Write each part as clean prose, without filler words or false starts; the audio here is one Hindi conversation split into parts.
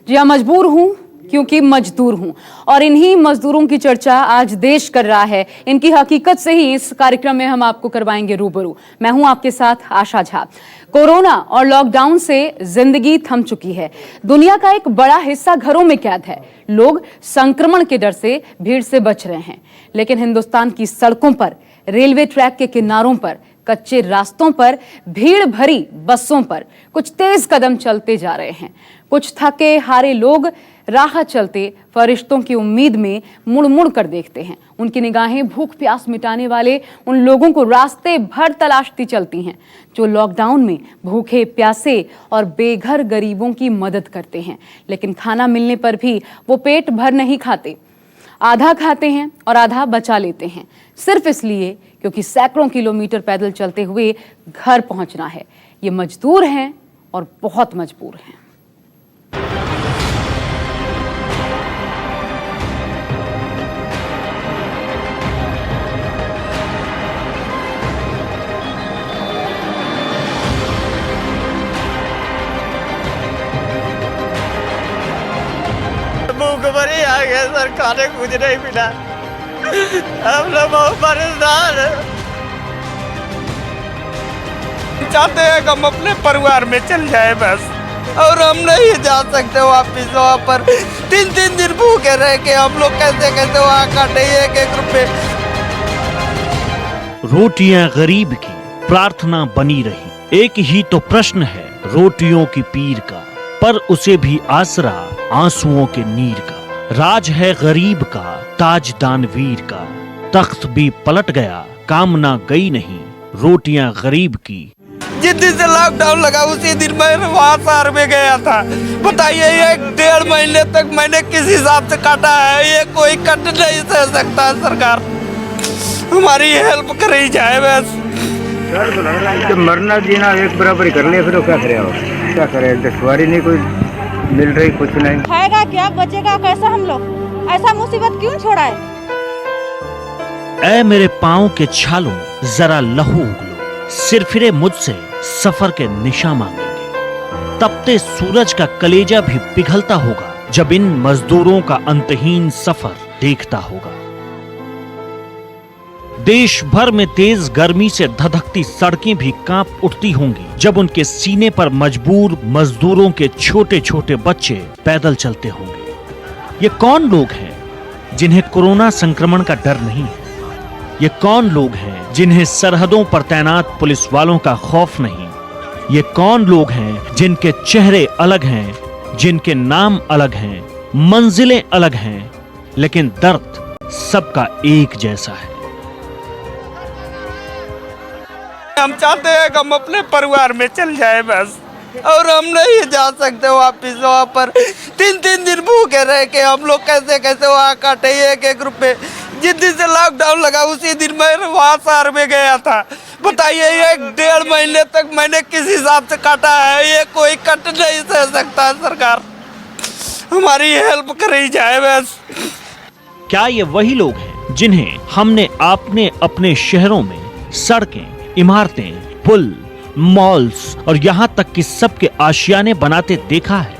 जी हाँ, मजबूर हूं क्योंकि मजदूर हूं और इन्हीं मजदूरों की चर्चा आज देश कर रहा है। इनकी हकीकत से ही इस कार्यक्रम में हम आपको करवाएंगे रूबरू। मैं हूं आपके साथ आशा झा। कोरोना और लॉकडाउन से जिंदगी थम चुकी है। दुनिया का एक बड़ा हिस्सा घरों में कैद है। लोग संक्रमण के डर से भीड़ से बच रहे हैं, लेकिन हिंदुस्तान की सड़कों पर, रेलवे ट्रैक के किनारों पर, कच्चे रास्तों पर, भीड़ भरी बसों पर कुछ तेज कदम चलते जा रहे हैं। कुछ थके हारे लोग राह चलते फरिश्तों की उम्मीद में मुड़ मुड़ कर देखते हैं। उनकी निगाहें भूख प्यास मिटाने वाले उन लोगों को रास्ते भर तलाशती चलती हैं जो लॉकडाउन में भूखे प्यासे और बेघर गरीबों की मदद करते हैं। लेकिन खाना मिलने पर भी वो पेट भर नहीं खाते। आधा खाते हैं और आधा बचा लेते हैं, सिर्फ इसलिए क्योंकि सैकड़ों किलोमीटर पैदल चलते हुए घर पहुंचना है। ये मजदूर हैं और बहुत मजबूर हैं। भूख भरी आ गया सर, खाने कुछ नहीं मिला। हम लोग बहुत परेशान हैं। चाहते हैं कि हम अपने परिवार में चल जाए बस, और हम नहीं जा सकते वापिस वहाँ पर। 3-3 दिन भूखे रह के हम लोग कैसे कैसे वहाँ काटे 1-1 रुपए। रोटियां गरीब की प्रार्थना बनी रही। एक ही तो प्रश्न है रोटियों की पीर का, पर उसे भी आसरा आंसुओं के नीर का। राज है गरीब का, ताज दानवीर का, तख्त भी पलट गया, कामना गई नहीं, रोटियां गरीब की। जिस दिन से लॉकडाउन लगा उसी दिन मैं वहाँ शहर में गया था। बताइए 1-1.5 महीने तक मैंने किस हिसाब से काटा है, ये कोई कट नहीं सह सकता। सरकार हमारी हेल्प करी जाए बस। तो मरना जीना एक बराबर ही कर लिया, फिर क्या करे? क्या करे? दुश्वारी नहीं कोई मिल रही, कुछ नहीं। खाएगा क्या, बचेगा कैसा? हम लोग ऐसा मुसीबत क्यों छोड़ा है? ऐ मेरे पाँव के छालों जरा लहू उगलो, सिर फिरे मुझसे सफर के निशा मांगेंगे। तपते सूरज का कलेजा भी पिघलता होगा जब इन मजदूरों का अंतहीन सफर देखता होगा। देश भर में तेज गर्मी से धधकती सड़कें भी कांप उठती होंगी जब उनके सीने पर मजबूर मजदूरों के छोटे छोटे बच्चे पैदल चलते होंगे। ये कौन लोग हैं जिन्हें कोरोना संक्रमण का डर नहीं है? ये कौन लोग हैं जिन्हें सरहदों पर तैनात पुलिस वालों का खौफ नहीं? ये कौन लोग हैं जिनके चेहरे अलग हैं, जिनके नाम अलग हैं, मंजिलें अलग हैं, लेकिन दर्द सबका एक जैसा है। हम चाहते हैं कि हम अपने परिवार में चल जाए बस, और हम नहीं जा सकते वापिस वहाँ पर। 3-3 दिन भूखे रह के हम लोग कैसे कैसे वहाँ काटे 1-1 रुपए। जिस दिन से लॉकडाउन लगा उसी दिन मैं वहाँ शहर में गया था। बताइए 1-1.5 महीने तक मैंने किस हिसाब से काटा है, ये कोई कट नहीं सह सकता। सरकार हमारी हेल्प करी जाए बस। क्या ये वही लोग हैं जिन्हें हमने आपने अपने शहरों में सड़कें, इमारतें, पुल, मॉल्स और यहाँ तक कि सबके आशियाने बनाते देखा है?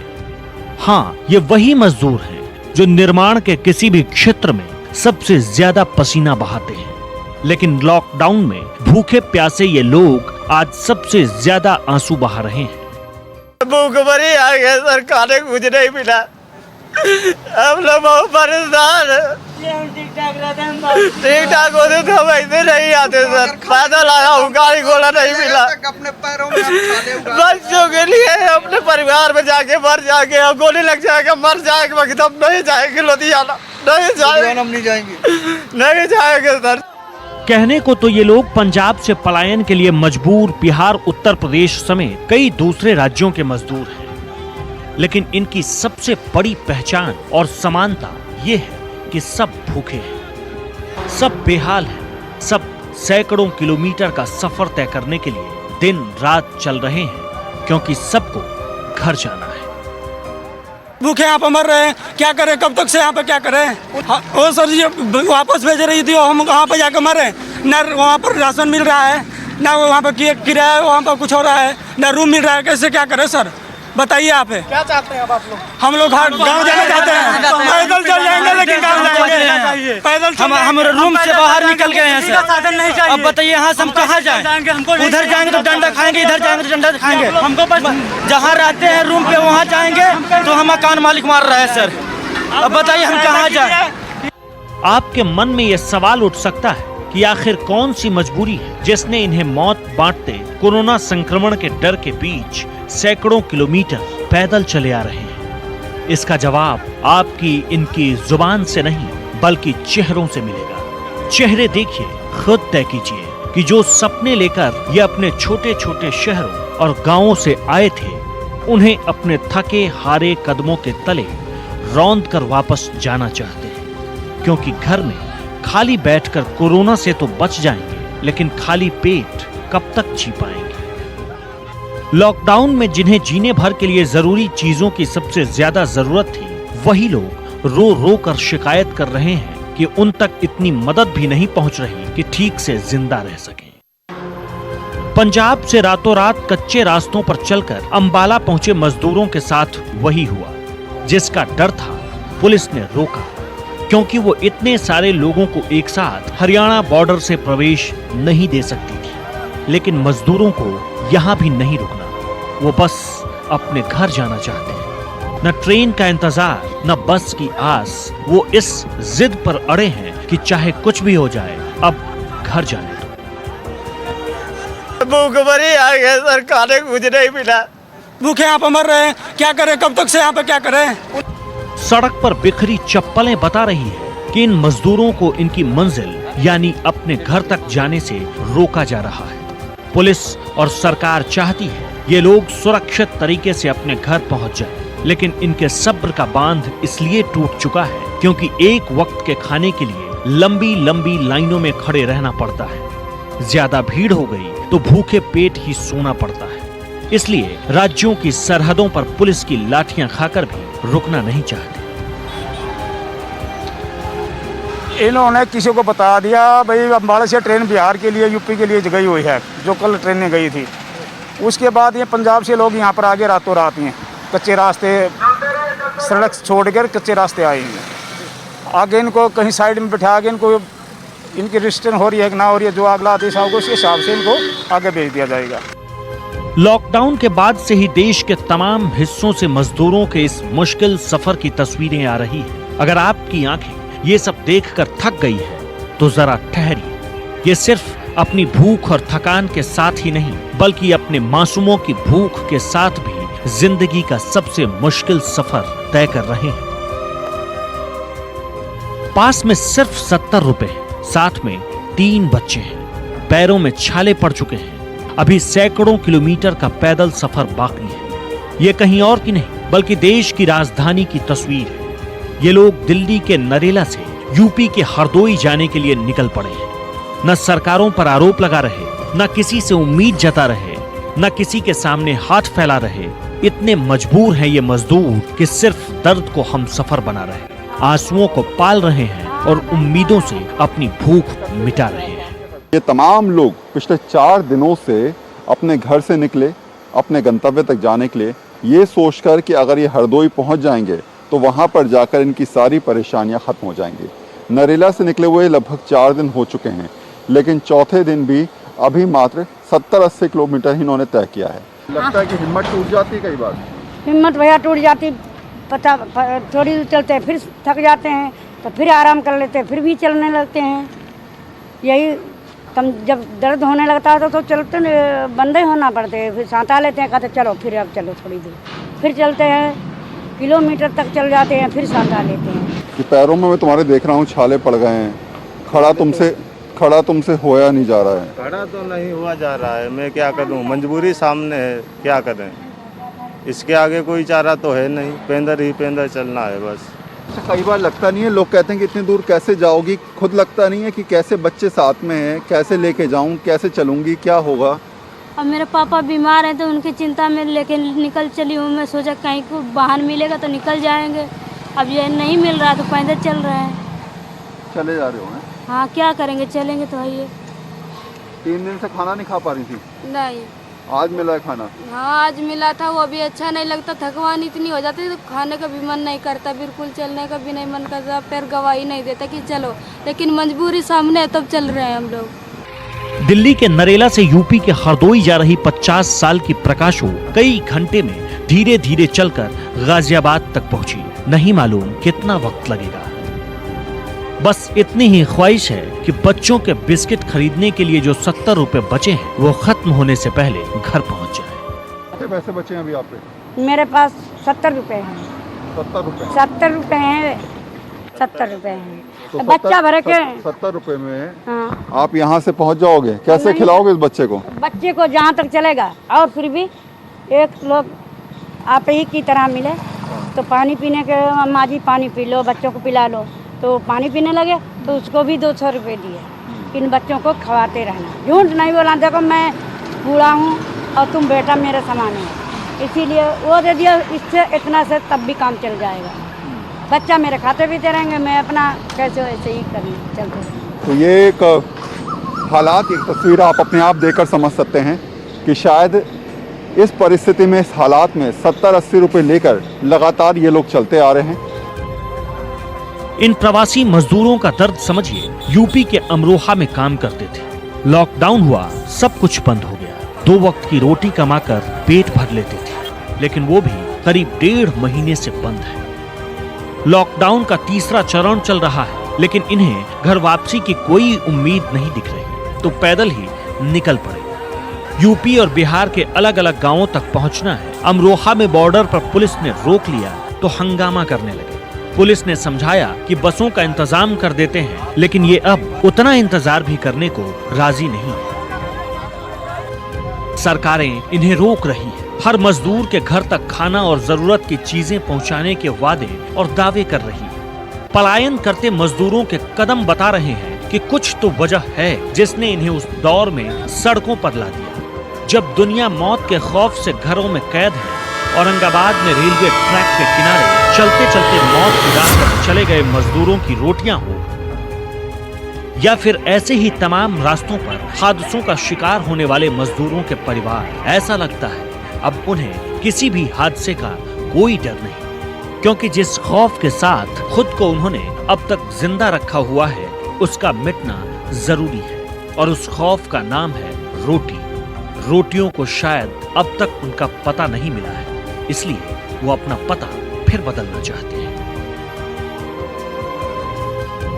हाँ, ये वही मजदूर हैं जो निर्माण के किसी भी क्षेत्र में सबसे ज्यादा पसीना बहाते हैं। लेकिन लॉकडाउन में भूखे प्यासे ये लोग आज सबसे ज्यादा आंसू बहा रहे हैं। भूख भरी आ गया सर, खाने कुछ नहीं मिला। हम लोग बहुत परेशान हैं। ठीक ठाक होते तो हम ऐसे नहीं आते सर। पैदल आया हूँ, गाड़ी घोड़ा नहीं मिला। अपने पैरों में बच्चों के लिए अपने परिवार में जाके मर जाके, गोली लग जाएगा मर जाएगा, वक्त हम नहीं जाएंगे लुधियाना, नहीं जाएंगे, हम नहीं जाएंगे, नहीं जाएंगे सर। कहने को तो ये लोग पंजाब से पलायन के लिए मजबूर बिहार, उत्तर प्रदेश समेत कई दूसरे राज्यों के मजदूर हैं, लेकिन इनकी सबसे बड़ी पहचान और समानता ये है कि सब भूखे हैं, सब बेहाल हैं, सब सैकड़ों किलोमीटर का सफर तय करने के लिए दिन रात चल रहे हैं, क्योंकि सबको घर जाना है। भूखे यहाँ पर मर रहे हैं, क्या करें? कब तक से यहाँ पे क्या करें? वो सर जी वापस भेज रही थी, हम वहाँ पर जाकर मरे। न वहाँ पर राशन मिल रहा है, न वहाँ पर किराया, वहाँ पर कुछ हो रहा है, न रूम मिल रहा है। कैसे क्या करें सर? बताइए आप क्या चाहते हैं अब आप लोग? हम लोग गाँव जाना चाहते हैं, पैदल चल जाएंगे लेकिन गाँव जाएंगे, पैदल हम रूम से बाहर निकल गए हैं सर। साधन नहीं चाहिए। अब बताइए यहाँ से हम कहाँ जाएंगे? उधर जाएंगे तो डंडा खाएंगे, इधर जाएंगे तो डंडा खाएंगे। हमको जहाँ रहते हैं रूम पे वहाँ जाएंगे तो हम मकान मालिक मार रहा है सर। अब बताइए हम कहाँ जाएं? आपके मन में यह सवाल उठ सकता है कि आखिर कौन सी मजबूरी है जिसने इन्हें मौत बांटते कोरोना संक्रमण के डर के बीच सैकड़ों किलोमीटर पैदल चले आ रहे हैं। इसका जवाब आपकी इनकी जुबान से नहीं बल्कि चेहरों से मिलेगा। चेहरे देखिए, खुद तय कीजिए कि जो सपने लेकर ये अपने छोटे छोटे शहरों और गांवों से आए थे, उन्हें अपने थके हारे कदमों के तले रौंद कर वापस जाना चाहते हैं। क्योंकि घर में खाली बैठकर कोरोना से तो बच जाएंगे, लेकिन खाली पेट कब तक जी पाएंगे? लॉकडाउन में जिन्हें जीने भर के लिए जरूरी चीजों की सबसे ज्यादा जरूरत थी, वही लोग रो रो कर शिकायत कर रहे हैं कि उन तक इतनी मदद भी नहीं पहुंच रही कि ठीक से जिंदा रह सकें। पंजाब से रातों रात कच्चे रास्तों पर चलकर अंबाला पहुंचे मजदूरों के साथ वही हुआ जिसका डर था। पुलिस ने रोका क्योंकि वो इतने सारे लोगों को एक साथ हरियाणा बॉर्डर से प्रवेश नहीं दे सकती थी। लेकिन मजदूरों को यहाँ भी नहीं रुकना, वो बस अपने घर जाना चाहते हैं। न ट्रेन का इंतजार, न बस की आस, वो इस जिद पर अड़े हैं कि चाहे कुछ भी हो जाए, अब घर जाने दो। भूखमरी आ गए सर, खाने को कुछ नहीं मिला। भूखे यहाँ पर मर रहे हैं, क्या करें? कब तक से यहाँ पे क्या करें? सड़क पर बिखरी चप्पलें बता रही है कि इन मजदूरों को इनकी मंजिल यानी अपने घर तक जाने से रोका जा रहा है। पुलिस और सरकार चाहती है ये लोग सुरक्षित तरीके से अपने घर पहुंच जाएं, लेकिन इनके सब्र का बांध इसलिए टूट चुका है क्योंकि एक वक्त के खाने के लिए लंबी लंबी लाइनों में खड़े रहना पड़ता है। ज्यादा भीड़ हो गई तो भूखे पेट ही सोना पड़ता है। इसलिए राज्यों की सरहदों पर पुलिस की लाठियां खाकर भी रुकना नहीं चाहते। इन्होंने किसी को बता दिया भाई अम्बाला से ट्रेन बिहार के लिए, यूपी के लिए गई हुई है, जो कल ट्रेनें गई थी। उसके बाद ये पंजाब से लोग यहाँ पर आगे रातों रात हैं, कच्चे रास्ते सड़क छोड़कर कच्चे रास्ते आए हैं। आगे इनको कहीं साइड में बिठा के इनको इनकी रजिस्ट्रेशन हो रही है कि ना हो रही है, जो अगला आदेश होगा उस हिसाब से इनको आगे भेज दिया जाएगा। लॉकडाउन के बाद से ही देश के तमाम हिस्सों से मजदूरों के इस मुश्किल सफर की तस्वीरें आ रही हैं। अगर आपकी आंखें ये सब देखकर थक गई है तो जरा ठहरिए। ये सिर्फ अपनी भूख और थकान के साथ ही नहीं बल्कि अपने मासूमों की भूख के साथ भी जिंदगी का सबसे मुश्किल सफर तय कर रहे हैं। पास में सिर्फ 70 रुपए, साथ में 3 बच्चे हैं, पैरों में छाले पड़ चुके हैं। अभी सैकड़ों किलोमीटर का पैदल सफर बाकी है। ये कहीं और की नहीं बल्कि देश की राजधानी की तस्वीर है। ये लोग दिल्ली के नरेला से यूपी के हरदोई जाने के लिए निकल पड़े हैं। न सरकारों पर आरोप लगा रहे, न किसी से उम्मीद जता रहे, न किसी के सामने हाथ फैला रहे। इतने मजबूर हैं ये मजदूर कि सिर्फ दर्द को हम सफर बना रहे, आंसुओं को पाल रहे हैं और उम्मीदों से अपनी भूख मिटा रहे हैं। ये तमाम लोग पिछले 4 दिनों से अपने घर से निकले अपने गंतव्य तक जाने के लिए, ये सोचकर कि अगर ये हरदोई पहुंच जाएंगे तो वहां पर जाकर इनकी सारी परेशानियां खत्म हो जाएंगी। नरेला से निकले हुए लगभग 4 दिन हो चुके हैं, लेकिन चौथे दिन भी अभी मात्र 70-80 किलोमीटर ही इन्होंने तय किया है। लगता है कि हिम्मत टूट जाती है कई बार। हिम्मत भैया टूट जाती, पता थोड़ी दूर चलते हैं फिर थक जाते हैं तो फिर आराम कर लेते हैं, फिर भी चलने लगते हैं। यही कम जब दर्द होने लगता है तो चलते बंदे होना पड़ते हैं, फिर सांता लेते हैं, कहते चलो फिर अब चलो थोड़ी दूर, फिर चलते हैं, किलोमीटर तक चल जाते हैं, फिर सांता लेते हैं। कि पैरों में मैं तुम्हारे देख रहा हूँ छाले पड़ गए हैं, खड़ा तुमसे होया नहीं जा रहा है। खड़ा तो नहीं हुआ जा रहा है, मैं क्या करूँ, मजबूरी सामने है, क्या करें, इसके आगे कोई चारा तो है नहीं, पेंदर ही पेंदर चलना है बस। कई बार लगता नहीं है, लोग कहते हैं कि इतनी दूर कैसे जाओगी, खुद लगता नहीं है कि कैसे बच्चे साथ में हैं, कैसे लेके जाऊं, कैसे चलूंगी, क्या होगा। अब मेरे पापा बीमार हैं तो उनकी चिंता में लेके निकल चली हूँ। मैं सोचा कहीं को वाहन मिलेगा तो निकल जाएंगे, अब ये नहीं मिल रहा तो पैदल चल रहे हैं। चले जा रहे हो? हाँ क्या करेंगे, चलेंगे तो है। 3 दिन से खाना नहीं खा पा रही थी? नहीं। आज मिला है खाना? हाँ आज मिला था, वो भी अच्छा नहीं लगता, थकवान इतनी हो जाती तो खाने का भी मन नहीं करता, बिल्कुल चलने का भी नहीं मन करता, पैर गवाही नहीं देता कि चलो, लेकिन मजबूरी सामने है तब चल रहे हैं हम लोग। दिल्ली के नरेला से यूपी के हरदोई जा रही 50 साल की प्रकाशो कई घंटे में धीरे धीरे चलकर गाजियाबाद तक पहुंची। नहीं मालूम कितना वक्त लगेगा। बस इतनी ही ख्वाहिश है कि बच्चों के बिस्किट खरीदने के लिए जो 70 रुपए बचे हैं वो खत्म होने से पहले घर पहुंच जाए। कितने पैसे बचे हैं अभी आप पे? मेरे पास 70 रुपए हैं। 70 रुपए? 70 रुपए हैं, 70 रुपए हैं। तो बच्चा भरे के 70 रुपए में हाँ। आप यहाँ से पहुँच जाओगे? कैसे नहीं। खिलाओगे इस बच्चे को? बच्चे को जहाँ तक चलेगा, और फिर भी एक लोग आप ही की तरह मिले तो पानी पीने के, माँ जी पानी पी लो, बच्चों को पिला लो, तो पानी पीने लगे तो उसको भी 200 रुपये दिए। इन बच्चों को खवाते रहना, झूठ नहीं बोला, देखो मैं बूढ़ा हूँ और तुम बेटा मेरे समान है, इसीलिए वो दे दिया, इससे इतना से तब भी काम चल जाएगा। बच्चा मेरे खाते पीते रहेंगे, मैं अपना कैसे वैसे ही करने चलते रहेंगे। तो ये एक हालात, एक तस्वीर आप अपने आप देखकर समझ सकते हैं कि शायद इस परिस्थिति में, इस हालात में 70-80 रुपए लेकर लगातार ये लोग चलते आ रहे हैं। इन प्रवासी मजदूरों का दर्द समझिए। यूपी के अमरोहा में काम करते थे, लॉकडाउन हुआ, सब कुछ बंद हो गया। 2 वक्त की रोटी कमाकर पेट भर लेते थे, लेकिन वो भी करीब 1.5 महीने से बंद है। लॉकडाउन का तीसरा चरण चल रहा है, लेकिन इन्हें घर वापसी की कोई उम्मीद नहीं दिख रही, तो पैदल ही निकल पड़े। यूपी और बिहार के अलग अलग गांवों तक पहुंचना है। अमरोहा में बॉर्डर पर पुलिस ने रोक लिया तो हंगामा करने लगे। पुलिस ने समझाया कि बसों का इंतजाम कर देते हैं, लेकिन ये अब उतना इंतजार भी करने को राजी नहीं है। सरकारें इन्हें रोक रही है। हर मजदूर के घर तक खाना और जरूरत की चीजें पहुंचाने के वादे और दावे कर रही है। पलायन करते मजदूरों के कदम बता रहे हैं कि कुछ तो वजह है जिसने इन्हें उस दौर में सड़कों पर ला दिया, जब दुनिया मौत के खौफ से घरों में कैद है। औरंगाबाद में रेलवे ट्रैक के किनारे चलते चलते मौत की राह पर चले गए मजदूरों की रोटियां हो, या फिर ऐसे ही तमाम रास्तों पर हादसों का शिकार होने वाले मजदूरों के परिवार, ऐसा लगता है अब उन्हें किसी भी हादसे का कोई डर नहीं, क्योंकि जिस खौफ के साथ खुद को उन्होंने अब तक जिंदा रखा हुआ है उसका मिटना जरूरी है। और उस खौफ का नाम है रोटी। रोटियों को शायद अब तक उनका पता नहीं मिला है, इसलिए वो अपना पता फिर बदलना चाहते हैं।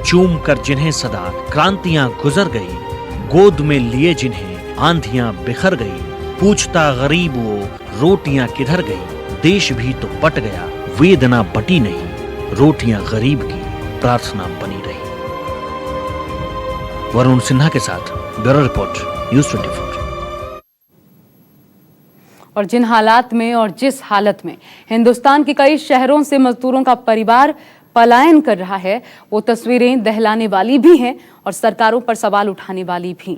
चूम कर जिन्हें सदा क्रांतियां गुजर गई, गोद में लिए जिन्हें आंधियां बिखर गई, पूछता गरीब वो रोटियां किधर गई, देश भी तो बट गया, वेदना बटी नहीं, रोटियां गरीब की प्रार्थना बनी रही। वरुण सिन्हा के साथ ब्यूरो रिपोर्ट, न्यूज़ 24। और जिन हालात में और जिस हालत में हिंदुस्तान के कई शहरों से मजदूरों का परिवार पलायन कर रहा है, वो तस्वीरें दहलाने वाली भी हैं और सरकारों पर सवाल उठाने वाली भी।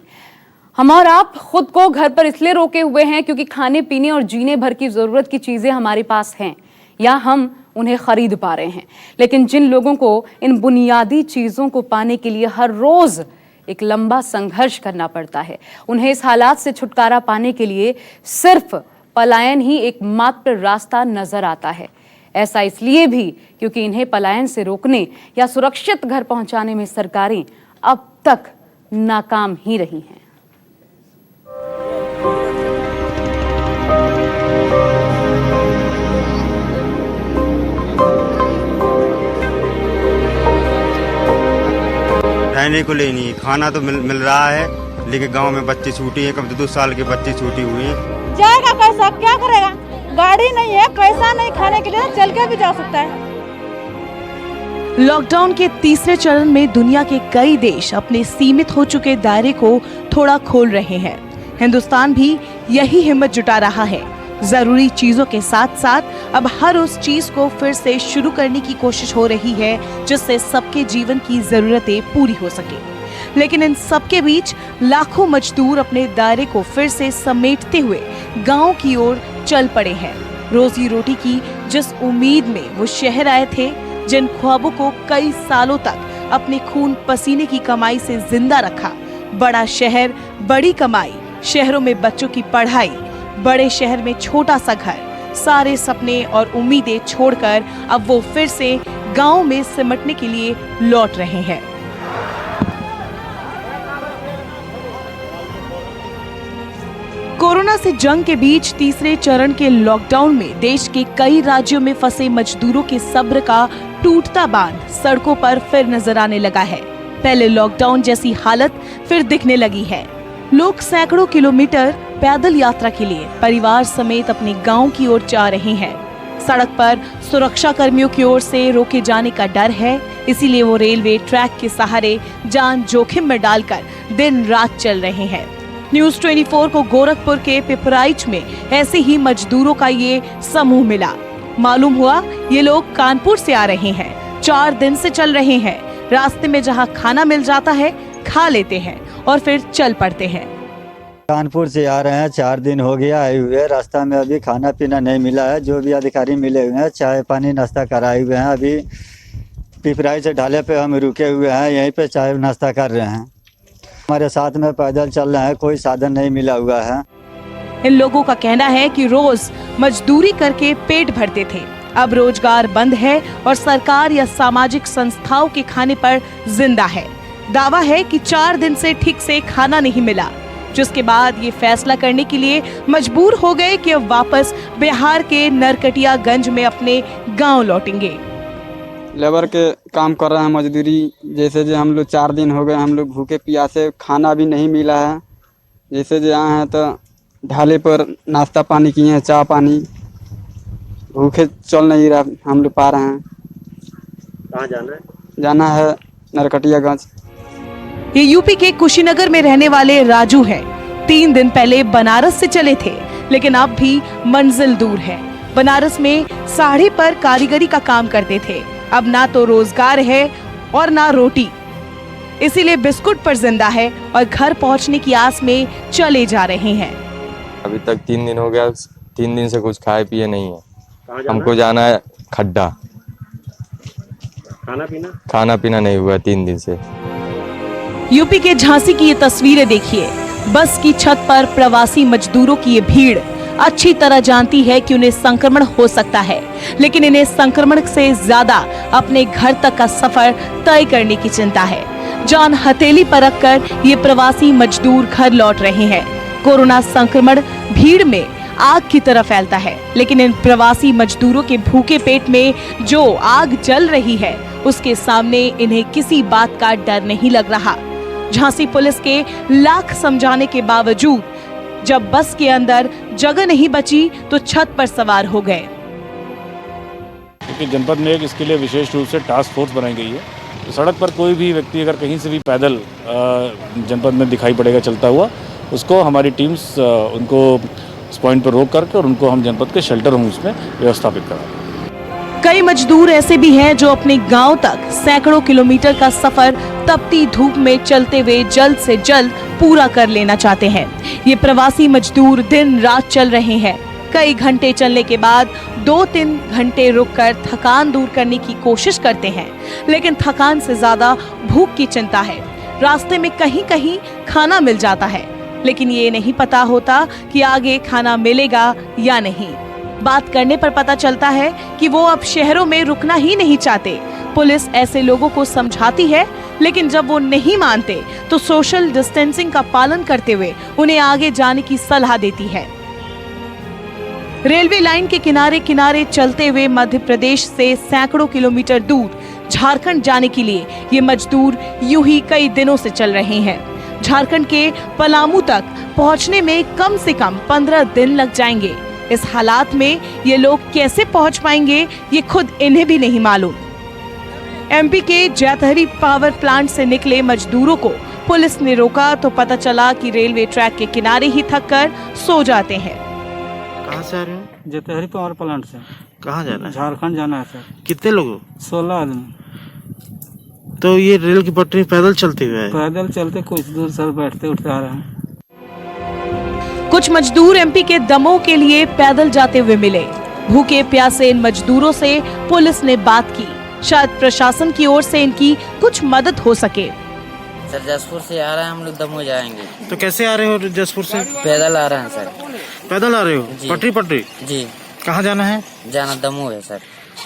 हम और आप खुद को घर पर इसलिए रोके हुए हैं क्योंकि खाने पीने और जीने भर की जरूरत की चीजें हमारे पास हैं या हम उन्हें खरीद पा रहे हैं, लेकिन जिन लोगों को इन बुनियादी चीजों को पाने के लिए हर रोज एक लंबा संघर्ष करना पड़ता है, उन्हें इस हालात से छुटकारा पाने के लिए सिर्फ पलायन ही एकमात्र रास्ता नजर आता है। ऐसा इसलिए भी क्योंकि इन्हें पलायन से रोकने या सुरक्षित घर पहुंचाने में सरकारें अब तक नाकाम ही रही हैं। रहने को ले नहीं, खाना तो मिल रहा है, लेकिन गांव में बच्चे छूटी हैं, कम से 2 साल के बच्चे छूटी हुई हैं। जाएगा कैसा, क्या करेगा, गाड़ी नहीं है, पैसा नहीं, खाने के लिए चल के भी जा सकता है। लॉकडाउन के तीसरे चरण में दुनिया के कई देश अपने सीमित हो चुके दायरे को थोड़ा खोल रहे हैं। हिंदुस्तान भी यही हिम्मत जुटा रहा है। जरूरी चीजों के साथ साथ अब हर उस चीज को फिर से शुरू करने की कोशिश हो रही है जिससे सबके जीवन की जरूरतें पूरी हो सके। लेकिन इन सबके बीच लाखों मजदूर अपने दायरे को फिर से समेटते हुए गांव की ओर चल पड़े हैं। रोजी रोटी की जिस उम्मीद में वो शहर आए थे, जिन ख्वाबों को कई सालों तक अपने खून पसीने की कमाई से जिंदा रखा, बड़ा शहर, बड़ी कमाई, शहरों में बच्चों की पढ़ाई, बड़े शहर में छोटा सा घर, सारे सपने और उम्मीदें छोड़कर अब वो फिर से गांव में सिमटने के लिए लौट रहे हैं। कोरोना से जंग के बीच तीसरे चरण के लॉकडाउन में देश के कई राज्यों में फंसे मजदूरों के सब्र का टूटता बांध सड़कों पर फिर नजर आने लगा है। पहले लॉकडाउन जैसी हालत फिर दिखने लगी है। लोग सैकड़ों किलोमीटर पैदल यात्रा के लिए परिवार समेत अपने गांव की ओर जा रहे हैं। सड़क पर सुरक्षा कर्मियों की ओर से रोके जाने का डर है, इसीलिए वो रेलवे ट्रैक के सहारे जान जोखिम में डालकर दिन रात चल रहे हैं। न्यूज़ 24 को गोरखपुर के पिपराइच में ऐसे ही मजदूरों का ये समूह मिला। मालूम हुआ ये लोग कानपुर से आ रहे हैं, 4 दिन से चल रहे हैं। रास्ते में जहां खाना मिल जाता है खा लेते हैं और फिर चल पड़ते हैं। कानपुर से आ रहे हैं, 4 दिन हो गया आए हुए। रास्ता में अभी खाना पीना नहीं मिला है। जो भी अधिकारी मिले हुए हैं चाय पानी नाश्ता कराए हुए हैं। अभी पिपराई से ढाले पे हम रुके हुए हैं, यहीं पे चाय नाश्ता कर रहे हैं। हमारे साथ में पैदल चल रहे हैं, कोई साधन नहीं मिला हुआ है। इन लोगों का कहना है कि रोज मजदूरी करके पेट भरते थे, अब रोजगार बंद है और सरकार या सामाजिक संस्थाओं के खाने पर जिंदा है। दावा है कि 4 दिन से ठीक से खाना नहीं मिला, जिसके बाद ये फैसला करने के लिए मजबूर हो गए कि अब वापस बिहार के नरकटियागंज में अपने गांव लौटेंगे। लेबर के काम कर रहे हैं, मजदूरी जैसे जो हम लोग 4 दिन हो गए, हम लोग भूखे प्यासे, खाना भी नहीं मिला है। जैसे जो आए हैं तो ढाले पर नाश्ता पानी किए हैं, चाय पानी, भूखे चल नहीं रहा हम लोग पा रहे हैं। कहाँ जाना है? जाना है नरकटियागंज। ये यूपी के कुशीनगर में रहने वाले राजू हैं। 3 दिन पहले बनारस से चले थे, लेकिन अब भी मंजिल दूर है। बनारस में साड़ी पर कारीगरी का काम करते थे, अब ना तो रोजगार है और ना रोटी, इसीलिए बिस्कुट पर जिंदा है और घर पहुंचने की आस में चले जा रहे हैं। अभी तक 3 दिन हो गया, 3 दिन से कुछ खाए पिए नहीं है। हमको जाना है खड्डा। खाना पीना नहीं हुआ 3 दिन से। यूपी के झांसी की ये तस्वीरें देखिए। बस की छत पर प्रवासी मजदूरों की ये भीड़ अच्छी तरह जानती है कि उन्हें संक्रमण हो सकता है, लेकिन इन्हें संक्रमण से ज्यादा अपने घर तक का सफर तय करने की चिंता है। जान हथेली पर रखकर ये प्रवासी मजदूर घर लौट रहे हैं। कोरोना संक्रमण भीड़ में आग की तरह फैलता है, लेकिन इन प्रवासी मजदूरों के भूखे पेट में जो आग जल रही है उसके सामने इन्हें किसी बात का डर नहीं लग रहा। झांसी पुलिस के लाख समझाने के बावजूद जब बस के अंदर जगह नहीं बची तो छत पर सवार हो गए। क्योंकि जनपद में इसके लिए विशेष रूप से टास्क फोर्स बनाई गई है। तो सड़क पर कोई भी व्यक्ति अगर कहीं से भी पैदल जनपद में दिखाई पड़ेगा चलता हुआ, उसको हमारी टीम्स उनको इस पॉइंट पर रोक करके और उनको हम जनपद के शेल्टर होम्स में व्यवस्थापित करा। कई मजदूर ऐसे भी हैं जो अपने गांव तक सैकड़ों किलोमीटर का सफर तपती धूप में चलते हुए जल्द से जल्द पूरा कर लेना चाहते हैं। ये प्रवासी मजदूर दिन रात चल रहे हैं। कई घंटे चलने के बाद 2-3 घंटे रुककर थकान दूर करने की कोशिश करते हैं, लेकिन थकान से ज्यादा भूख की चिंता है। रास्ते में कहीं कहीं खाना मिल जाता है, लेकिन ये नहीं पता होता कि आगे खाना मिलेगा या नहीं। बात करने पर पता चलता है कि वो अब शहरों में रुकना ही नहीं चाहते। पुलिस ऐसे लोगों को समझाती है, लेकिन जब वो नहीं मानते तो सोशल डिस्टेंसिंग का पालन करते हुए उन्हें आगे जाने की सलाह देती है। रेलवे लाइन के किनारे किनारे चलते हुए मध्य प्रदेश से सैकड़ों किलोमीटर दूर झारखंड जाने के लिए ये मजदूर यूं ही कई दिनों से चल रहे हैं। झारखंड के पलामू तक पहुंचने में कम से कम 15 दिन लग जाएंगे। इस हालात में ये लोग कैसे पहुंच पाएंगे ये खुद इन्हें भी नहीं मालूम। एमपी के जैतहरी पावर प्लांट से निकले मजदूरों को पुलिस ने रोका तो पता चला कि रेलवे ट्रैक के किनारे ही थककर सो जाते हैं। कहाँ से आ रहे हो? जैतहरी पावर प्लांट से। कहाँ जाना है? झारखंड जाना है सर। कितने लोग हो? 16 आदमी। तो ये रेल की पटरी पैदल चलते हुए? पैदल चलते कुछ दूर सर, बैठते उठते आ रहे हैं। कुछ मजदूर एमपी के दमोह के लिए पैदल जाते हुए मिले। भूखे प्यासे इन मजदूरों से पुलिस ने बात की, शायद प्रशासन की ओर से इनकी कुछ मदद हो सके। सर जसपुर से आ रहे हैं हम लोग, दमोह जाएंगे। तो कैसे आ रहे हो जसपुर से? पैदल आ रहे हैं सर। पैदल आ रहे हो? जी। पटरी? जी। कहाँ जाना है? जाना दमोह है सर।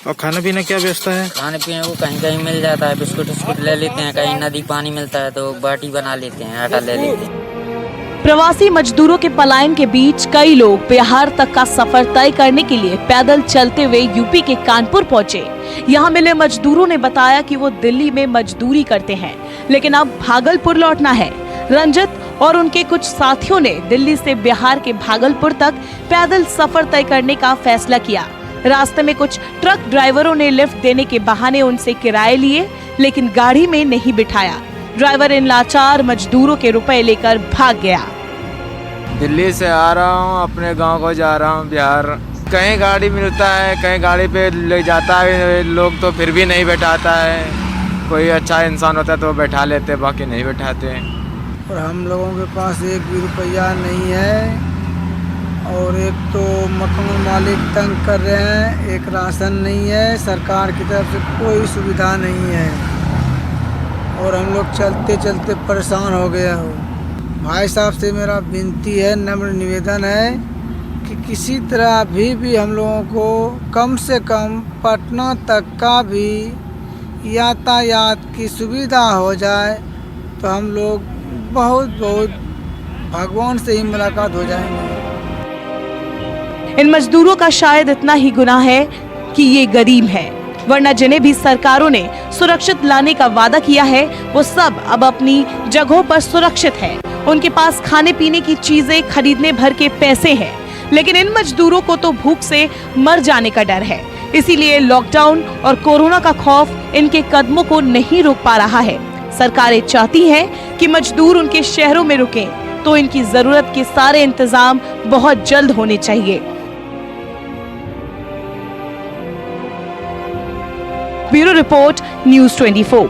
और खाने पीने क्या व्यवस्था है? खाने पीने को कहीं कहीं मिल जाता है, बिस्कुट ले लेते हैं, कहीं नदी पानी मिलता है तो बाटी बना लेते हैं, आटा ले लेते हैं। प्रवासी मजदूरों के पलायन के बीच कई लोग बिहार तक का सफर तय करने के लिए पैदल चलते हुए यूपी के कानपुर पहुंचे। यहां मिले मजदूरों ने बताया कि वो दिल्ली में मजदूरी करते हैं, लेकिन अब भागलपुर लौटना है। रंजित और उनके कुछ साथियों ने दिल्ली से बिहार के भागलपुर तक पैदल सफर तय करने का फैसला किया। रास्ते में कुछ ट्रक ड्राइवरों ने लिफ्ट देने के बहाने उनसे किराए लिए, लेकिन गाड़ी में नहीं बिठाया। ड्राइवर इन लाचार मजदूरों के रुपए लेकर भाग गया। दिल्ली से आ रहा हूँ, अपने गांव को जा रहा हूँ बिहार। कहीं गाड़ी मिलता है, कहीं गाड़ी पे ले जाता है लोग तो फिर भी नहीं बैठाता है। कोई अच्छा इंसान होता है तो बैठा लेते, बाकी नहीं बैठाते। और हम लोगों के पास एक भी रुपया नहीं है, और एक तो मकान मालिक तंग कर रहे हैं, एक राशन नहीं है, सरकार की तरफ से कोई सुविधा नहीं है, और हम लोग चलते चलते परेशान हो गए हो। भाई साहब से मेरा विनती है, नम्र निवेदन है कि किसी तरह अभी भी हम लोगों को कम से कम पटना तक का भी यातायात की सुविधा हो जाए तो हम लोग बहुत भगवान से ही मुलाकात हो जाएंगे। इन मजदूरों का शायद इतना ही गुनाह है कि ये गरीब हैं, वरना जिन्हें भी सरकारों ने सुरक्षित लाने का वादा किया है वो सब अब अपनी जगहों पर सुरक्षित है। उनके पास खाने पीने की चीजें खरीदने भर के पैसे हैं, लेकिन इन मजदूरों को तो भूख से मर जाने का डर है। इसीलिए लॉकडाउन और कोरोना का खौफ इनके कदमों को नहीं रोक पा रहा है। सरकारें चाहती हैं कि मजदूर उनके शहरों में रुकें, तो इनकी जरूरत के सारे इंतजाम बहुत जल्द होने चाहिए। Bureau report, news 24।